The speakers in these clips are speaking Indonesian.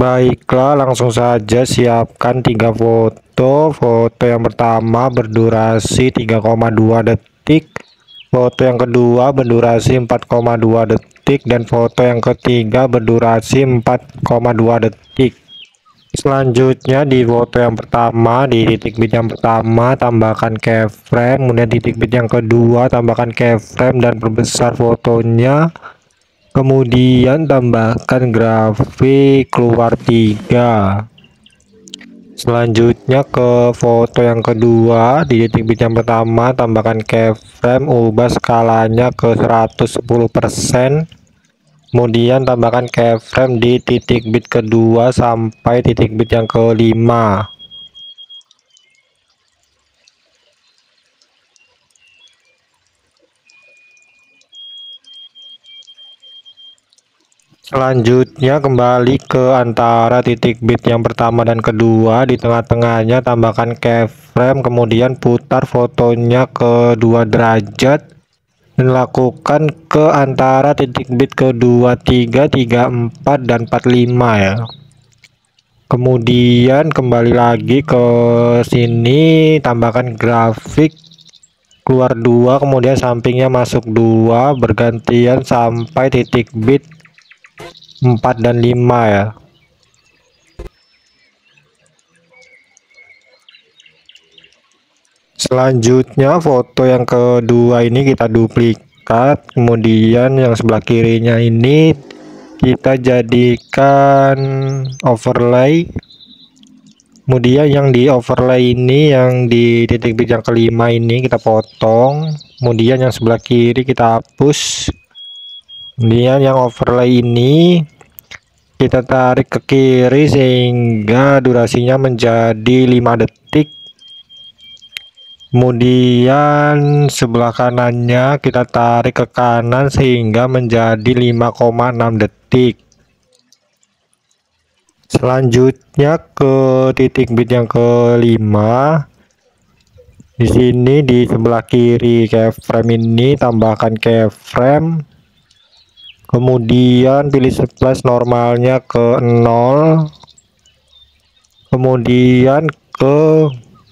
Baiklah, langsung saja siapkan 3 foto. Foto yang pertama berdurasi 3,2 detik, foto yang kedua berdurasi 4,2 detik, dan foto yang ketiga berdurasi 4,2 detik. Selanjutnya di foto yang pertama, di titik bit yang pertama tambahkan keyframe, kemudian titik bit yang kedua tambahkan keyframe dan perbesar fotonya. Kemudian tambahkan grafik keluar 3. Selanjutnya ke foto yang kedua, di titik bit yang pertama tambahkan keyframe, ubah skalanya ke 110%. Kemudian tambahkan keyframe di titik bit kedua sampai titik bit yang kelima. Selanjutnya kembali ke antara titik bit yang pertama dan kedua, di tengah-tengahnya tambahkan keyframe, kemudian putar fotonya ke 2 derajat dan lakukan ke antara titik bit kedua 3, 3, 4 dan 45 ya. Kemudian kembali lagi ke sini, tambahkan grafik keluar 2, kemudian sampingnya masuk 2 bergantian sampai titik bit 4 dan 5 ya. Selanjutnya foto yang kedua ini kita duplikat, kemudian yang sebelah kirinya ini kita jadikan overlay. Kemudian yang di overlay ini, yang di titik bit yang kelima ini kita potong, kemudian yang sebelah kiri kita hapus. Kemudian yang overlay ini kita tarik ke kiri sehingga durasinya menjadi 5 detik. Kemudian sebelah kanannya kita tarik ke kanan sehingga menjadi 5,6 detik. Selanjutnya ke titik bit yang kelima. Di sini di sebelah kiri keyframe ini tambahkan keyframe. Kemudian pilih splash normalnya ke 0. Kemudian ke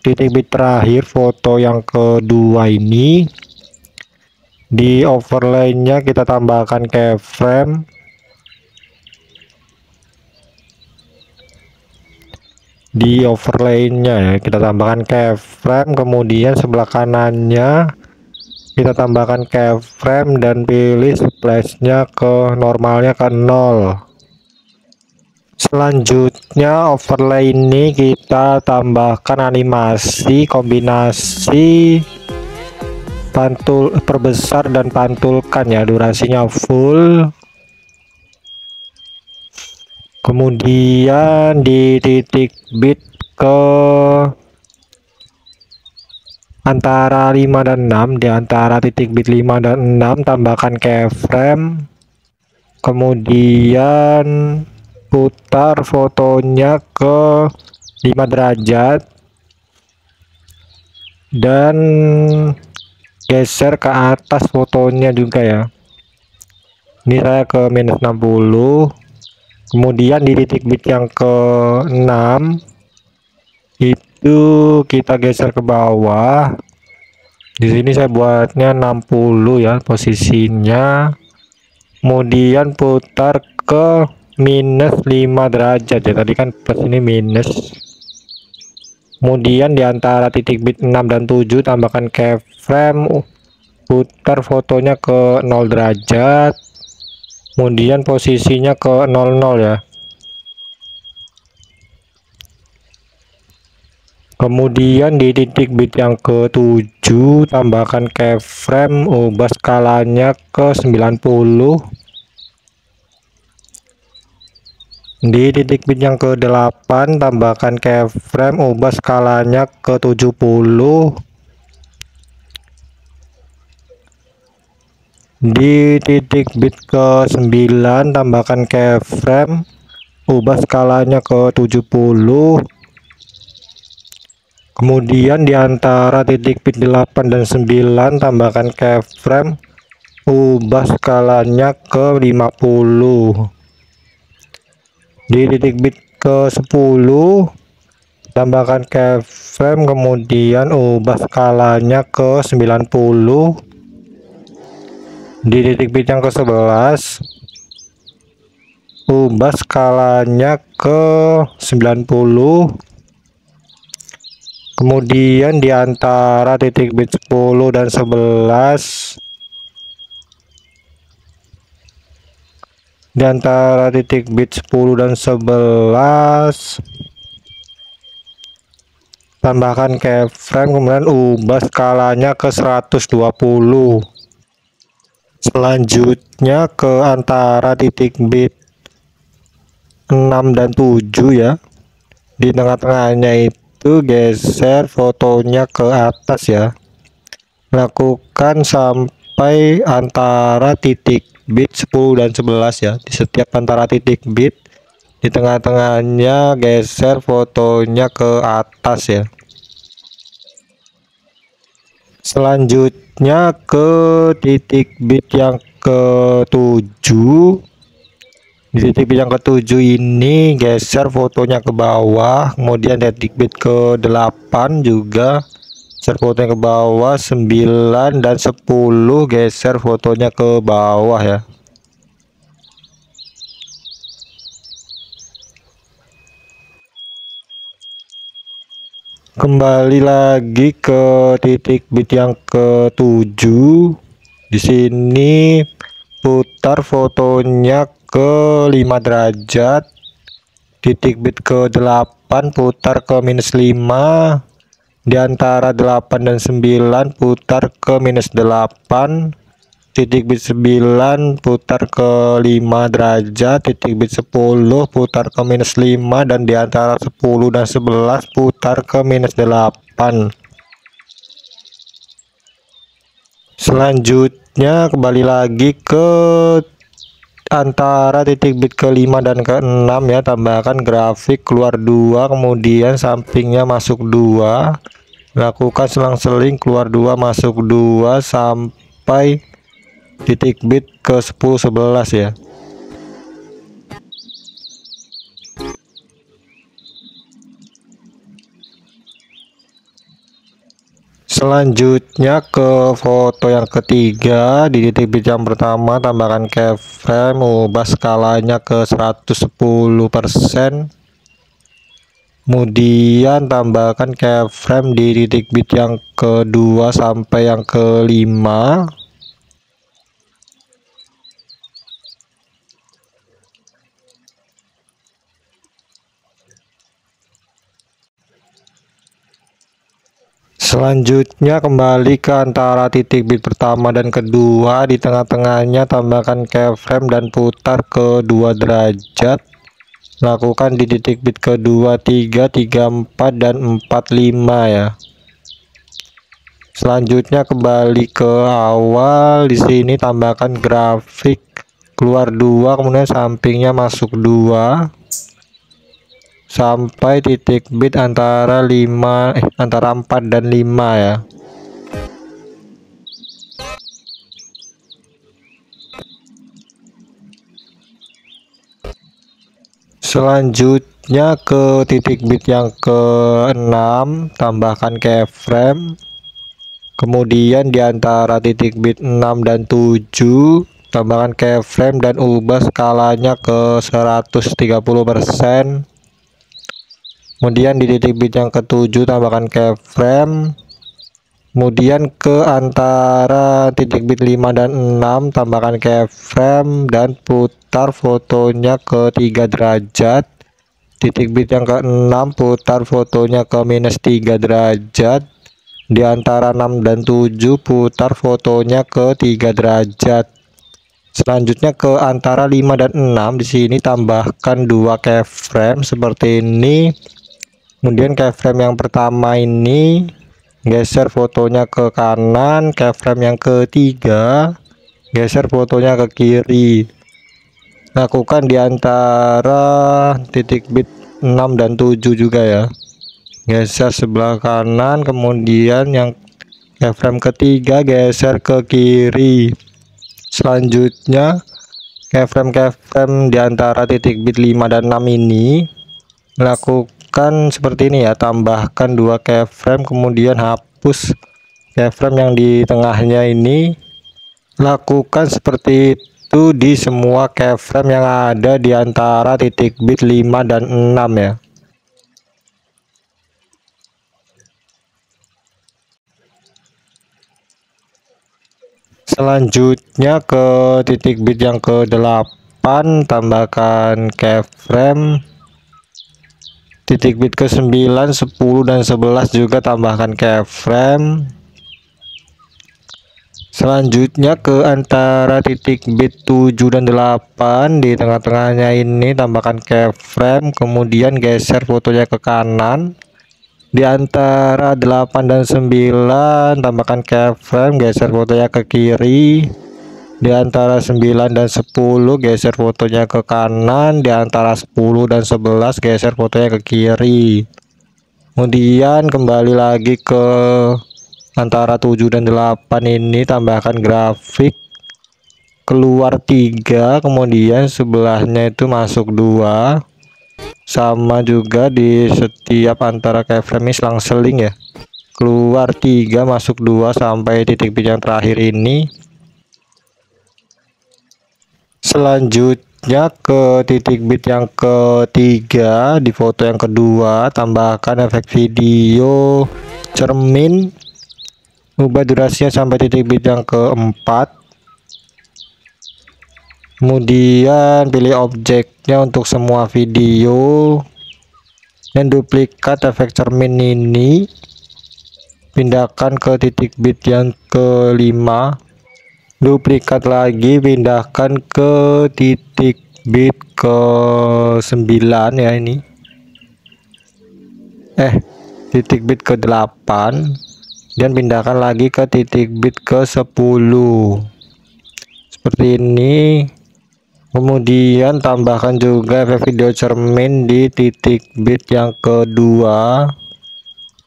titik bit terakhir foto yang kedua ini, di overlay-nya kita tambahkan keyframe. Di overlay-nya ya kita tambahkan keyframe, kemudian sebelah kanannya kita tambahkan keyframe dan pilih splash-nya ke normalnya ke 0. Selanjutnya overlay ini kita tambahkan animasi kombinasi perbesar dan pantulkan ya, durasinya full. Kemudian di titik bit ke antara 5 dan 6, di antara titik bit 5 dan 6 tambahkan keyframe. Kemudian putar fotonya ke 5 derajat dan geser ke atas fotonya juga ya. Ini saya ke minus 60. Kemudian di titik bit yang ke 6 itu kita geser ke bawah. Di sini saya buatnya 60 ya posisinya. Kemudian putar ke minus 5 derajat ya, tadi kan plus, ini minus. Kemudian di antara titik bit 6 dan 7 tambahkan keyframe, putar fotonya ke 0 derajat, kemudian posisinya ke 00 ya. Kemudian di titik bit yang ke-7 tambahkan keyframe, ubah skalanya ke 90. Di titik bit yang ke-8 tambahkan keyframe, ubah skalanya ke 70. Di titik bit ke-9 tambahkan keyframe, ubah skalanya ke 70. Kemudian di antara titik bit 8 dan 9 tambahkan keyframe, ubah skalanya ke 50. Di titik bit ke 10 tambahkan keyframe, kemudian ubah skalanya ke 90. Di titik bit yang ke 11 ubah skalanya ke 90. Kemudian di antara titik bit 10 dan 11, di antara titik bit 10 dan 11 tambahkan keyframe, kemudian ubah skalanya ke 120. Selanjutnya ke antara titik bit 6 dan 7 ya, di tengah-tengahnya itu geser fotonya ke atas ya, lakukan sampai antara titik bit 10 dan 11 ya. Di setiap antara titik bit di tengah-tengahnya geser fotonya ke atas ya. Selanjutnya ke titik bit yang ke-7. Di titik bit yang ke-7 ini geser fotonya ke bawah, kemudian titik bit ke-8 juga geser fotonya ke bawah, 9 dan 10 geser fotonya ke bawah ya. Kembali lagi ke titik bit yang ke-7. Di sini putar fotonya ke 5 derajat. Titik bit ke-8 putar ke -5. Di antara 8 dan 9 putar ke -8. Titik bit 9 putar ke 5 derajat, titik bit 10 putar ke -5, dan di antara 10 dan 11 putar ke -8. Selanjutnya kembali lagi ke antara titik bit ke-5 dan ke-6 ya, tambahkan grafik keluar 2, kemudian sampingnya masuk 2, lakukan selang-seling keluar 2 masuk 2 sampai titik bit ke 10 11 ya. Selanjutnya ke foto yang ketiga. Di titik bit yang pertama tambahkan keyframe, ubah skalanya ke 110%. Kemudian tambahkan keyframe di titik bit yang kedua sampai yang kelima. Selanjutnya kembali ke antara titik bit pertama dan kedua, di tengah-tengahnya tambahkan keyframe dan putar ke 2 derajat. Lakukan di titik bit kedua 3, 3, 4 dan 4, 5 ya. Selanjutnya kembali ke awal, di sini tambahkan grafik keluar 2, kemudian sampingnya masuk 2 sampai titik bit antara 4 dan 5 ya. Selanjutnya ke titik bit yang ke-6, tambahkan keyframe. Kemudian di antara titik bit 6 dan 7 tambahkan keyframe dan ubah skalanya ke 130%. Kemudian di titik bit yang ke-7 tambahkan keyframe. Kemudian ke antara titik bit 5 dan 6 tambahkan keyframe dan putar fotonya ke 3 derajat. Titik bit yang ke-6 putar fotonya ke -3 derajat. Di antara 6 dan 7 putar fotonya ke 3 derajat. Selanjutnya ke antara 5 dan 6, di sini tambahkan 2 keyframe seperti ini. Kemudian keyframe yang pertama ini geser fotonya ke kanan, keyframe yang ketiga geser fotonya ke kiri. Lakukan di antara titik bit 6 dan 7 juga ya. Geser sebelah kanan, kemudian yang keyframe ketiga geser ke kiri. Selanjutnya keyframe di antara titik bit 5 dan 6 ini. Lakukan seperti ini ya, tambahkan 2 keyframe, kemudian hapus keyframe yang di tengahnya ini. Lakukan seperti itu di semua keyframe yang ada di antara titik bit 5 dan 6 ya. Selanjutnya ke titik bit yang ke-8, tambahkan keyframe. Titik bit ke-9, 10 dan 11 juga tambahkan keyframe. Selanjutnya ke antara titik bit 7 dan 8, di tengah-tengahnya ini tambahkan keyframe, kemudian geser fotonya ke kanan. Di antara 8 dan 9 tambahkan keyframe, geser fotonya ke kiri. Di antara 9 dan 10 geser fotonya ke kanan. Di antara 10 dan 11 geser fotonya ke kiri. Kemudian kembali lagi ke antara 7 dan 8 ini, tambahkan grafik, keluar 3, kemudian sebelahnya itu masuk 2. Sama juga di setiap antara keyframe ini selang-seling ya, keluar 3 masuk 2 sampai titik bit yang terakhir ini. Selanjutnya ke titik bit yang ketiga, di foto yang kedua tambahkan efek video cermin, ubah durasinya sampai titik bit yang keempat. Kemudian pilih objeknya untuk semua video dan duplikat efek cermin ini, pindahkan ke titik bit yang kelima. Duplikat lagi, pindahkan ke titik bit ke-9 ya, ini titik bit ke-8, dan pindahkan lagi ke titik bit ke-10 seperti ini. Kemudian tambahkan juga efek video cermin di titik bit yang kedua,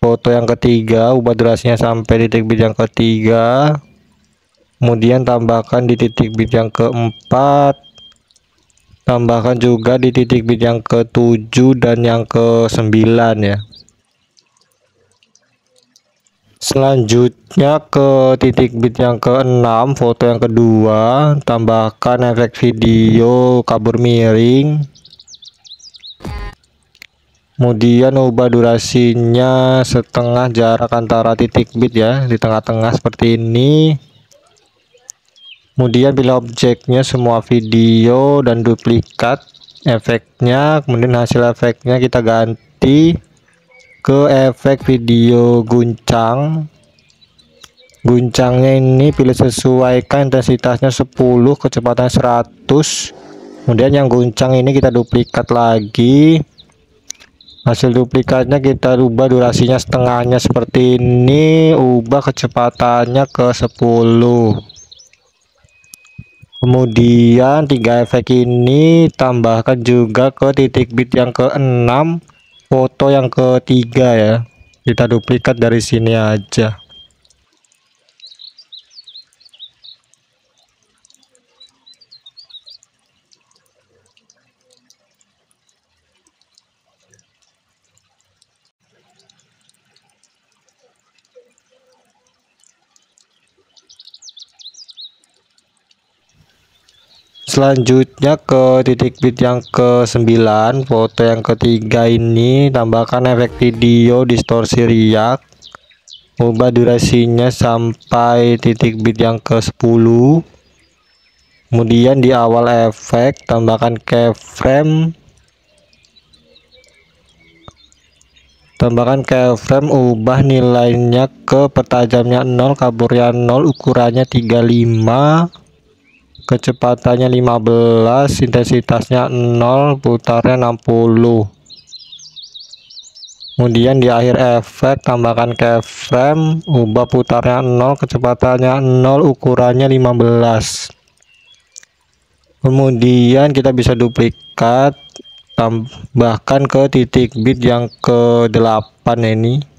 foto yang ketiga, ubah durasinya sampai titik bit yang ketiga. Kemudian tambahkan di titik bit yang keempat, tambahkan juga di titik bit yang ke-7 dan yang ke-9 ya. Selanjutnya ke titik bit yang ke-6, foto yang kedua, tambahkan efek video kabur miring. Kemudian ubah durasinya setengah jarak antara titik bit ya, di tengah-tengah seperti ini. Kemudian pilih objeknya semua video dan duplikat efeknya. Kemudian hasil efeknya kita ganti ke efek video guncang. Guncangnya ini pilih sesuaikan intensitasnya 10, kecepatan 100. Kemudian yang guncang ini kita duplikat lagi. Hasil duplikatnya kita ubah durasinya setengahnya seperti ini, ubah kecepatannya ke 10. Kemudian 3 efek ini tambahkan juga ke titik bit yang ke-6, foto yang ketiga ya. Kita duplikat dari sini aja. Selanjutnya ke titik bit yang ke-9, foto yang ketiga ini, tambahkan efek video distorsi riak, ubah durasinya sampai titik bit yang ke-10. Kemudian di awal efek tambahkan keyframe, ubah nilainya ke pertajamnya 0, kaburnya 0, ukurannya 35, kecepatannya 15, intensitasnya 0, putarnya 60. Kemudian di akhir efek tambahkan keyframe, ubah putarnya 0, kecepatannya 0, ukurannya 15. Kemudian kita bisa duplikat, tambahkan ke titik bit yang ke-8 ini.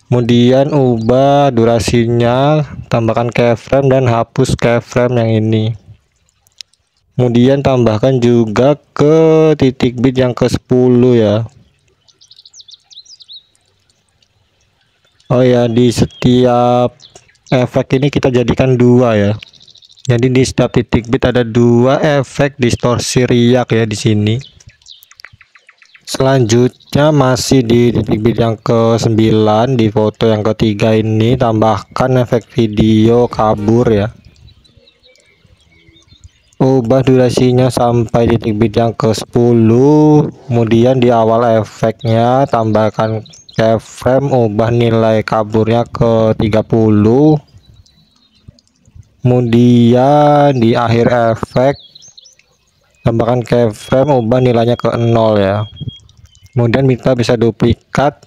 Kemudian ubah durasinya, tambahkan keyframe dan hapus keyframe yang ini. Kemudian tambahkan juga ke titik bit yang ke-10 ya. Oh ya, di setiap efek ini kita jadikan 2 ya. Jadi di setiap titik bit ada 2 efek distorsi riak ya di sini. Selanjutnya masih di titik bit yang ke-9, di foto yang ketiga ini tambahkan efek video kabur ya. Ubah durasinya sampai titik bit yang ke-10. Kemudian di awal efeknya tambahkan keyframe, ubah nilai kaburnya ke 30. Kemudian di akhir efek tambahkan keyframe, ubah nilainya ke 0 ya. Kemudian kita bisa duplikat,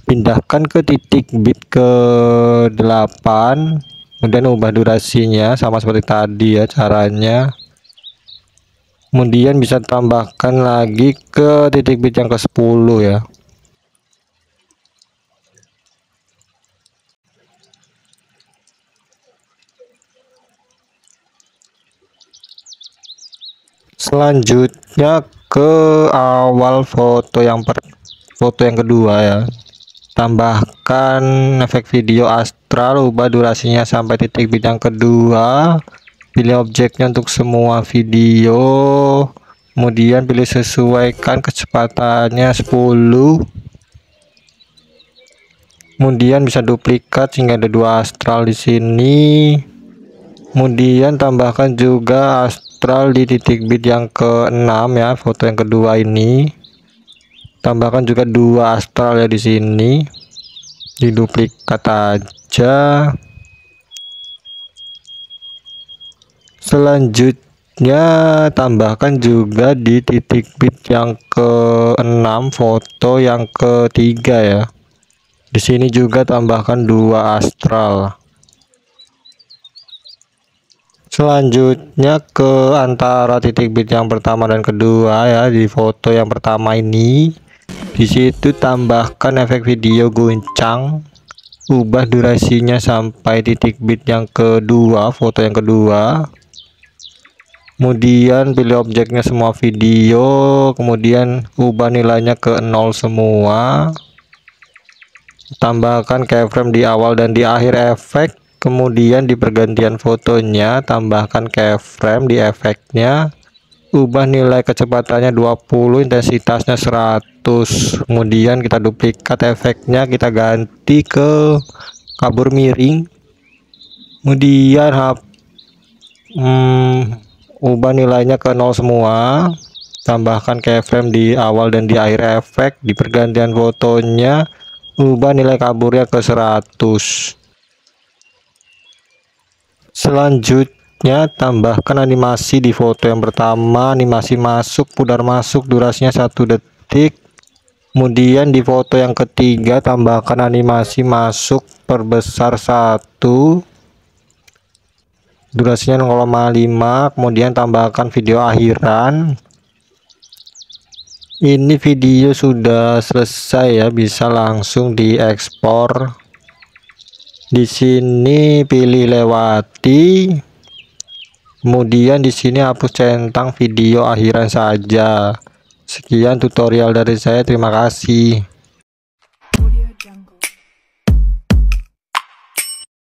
pindahkan ke titik bit ke 8, kemudian ubah durasinya sama seperti tadi ya caranya. Kemudian bisa tambahkan lagi ke titik bit yang ke-10 ya. Selanjutnya ke awal foto yang kedua ya. Tambahkan efek video astral, ubah durasinya sampai titik bit yang kedua. Pilih objeknya untuk semua video. Kemudian pilih sesuaikan kecepatannya 10. Kemudian bisa duplikat sehingga ada 2 astral di sini. Kemudian tambahkan juga astral di titik bit yang ke-6 ya, foto yang kedua ini. Tambahkan juga 2 astral ya di sini. Diduplikat aja. Selanjutnya tambahkan juga di titik bit yang ke-6 foto yang ketiga ya. Di sini juga tambahkan 2 astral. Selanjutnya ke antara titik bit yang pertama dan kedua ya, di foto yang pertama ini. Di situ tambahkan efek video guncang, ubah durasinya sampai titik bit yang kedua, foto yang kedua. Kemudian pilih objeknya semua video, kemudian ubah nilainya ke 0 semua. Tambahkan keyframe di awal dan di akhir efek. Kemudian di pergantian fotonya tambahkan keyframe di efeknya, ubah nilai kecepatannya 20, intensitasnya 100. Kemudian kita duplikat efeknya, kita ganti ke kabur miring. Kemudian ubah nilainya ke 0 semua. Tambahkan keyframe di awal dan di akhir efek. Di pergantian fotonya ubah nilai kaburnya ke 100. Selanjutnya tambahkan animasi di foto yang pertama, animasi masuk, pudar masuk, durasinya 1 detik. Kemudian di foto yang ketiga tambahkan animasi masuk perbesar 1, durasinya 0,5. Kemudian tambahkan video akhiran. Ini video sudah selesai ya, bisa langsung diekspor. Di sini pilih lewati. Kemudian di sini hapus centang video akhiran saja. Sekian tutorial dari saya, terima kasih.